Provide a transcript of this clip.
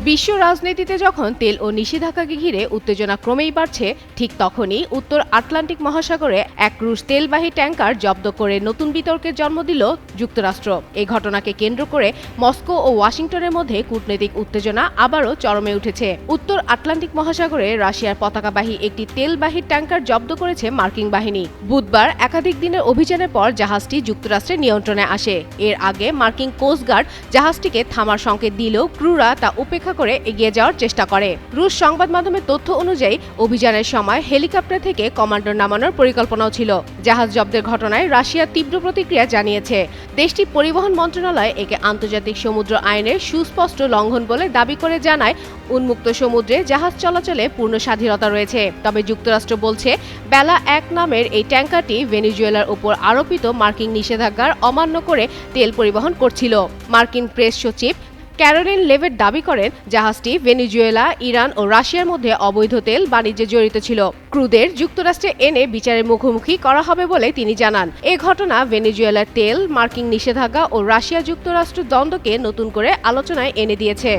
বিশ্ব রাজনীতিতে যখন তেল ও নিষেধাজ্ঞাকে ঘিরে উত্তেজনা ক্রমেই বাড়ছে, ঠিক তখনই উত্তর আটলান্টিক মহাসাগরে এক রুশ তেলবাহী ট্যাঙ্কার জব্দ করে নতুন বিতর্কের জন্ম দিল যুক্তরাষ্ট্র। এই ঘটনাকে কেন্দ্র করে মস্কো ও ওয়াশিংটনের মধ্যে কূটনৈতিক উত্তেজনা আবারও চরমে উঠেছে। উত্তর আটলান্টিক মহাসাগরে রাশিয়ার পতাকাবাহী একটি তেলবাহী ট্যাঙ্কার জব্দ করেছে মার্কিন বাহিনী। বুধবার একাধিক দিনের অভিযানের পর জাহাজটি যুক্তরাষ্ট্রের নিয়ন্ত্রণে আসে। এর আগে মার্কিন কোস্টগার্ড জাহাজটিকে থামার সংকেত দিলেও ক্রুরা তা উপেক্ষা করে এগিয়ে যাওয়ার চেষ্টা করে। রুশ সংবাদ মাধ্যমের তথ্য অনুযায়ী অভিযানের সময় হেলিকপ্টার থেকে কমান্ডো নামানোর পরিকল্পনাও ছিল। জাহাজ জব্দের ঘটনায় রাশিয়া তীব্র প্রতিক্রিয়া জানিয়েছে। দেশটির পরিবহন মন্ত্রণালয় একে আন্তর্জাতিক সমুদ্র আইনের সুস্পষ্ট লঙ্ঘন বলে দাবি করে জানায়, উন্মুক্ত সমুদ্রে জাহাজ চলাচলে পূর্ণ স্বাধীনতা রয়েছে। তবে যুক্তরাষ্ট্র বলছে, বেলা ১ নামের এই ট্যাঙ্কারটি ভেনেজুয়েলার উপর আরোপিত মার্কিন নিষেধাজ্ঞার অমান্য করে তেল পরিবহন করছিল। মার্কিন প্রেস সচিব ক্যারোলিন লেভিট দাবি করেন, জাহাজটি ভেনেজুয়েলা, ইরান ও রাশিয়ার মধ্যে অবৈধ তেল বাণিজ্যে জড়িত ছিল। ক্রুদের যুক্তরাষ্ট্রে এনে বিচারের মুখোমুখি করা হবে বলে তিনি জানান। এ ঘটনা ভেনেজুয়েলার তেল, মার্কিন নিষেধাজ্ঞা ও রাশিয়া যুক্তরাষ্ট্র দ্বন্দ্বকে নতুন করে আলোচনায় এনে দিয়েছে।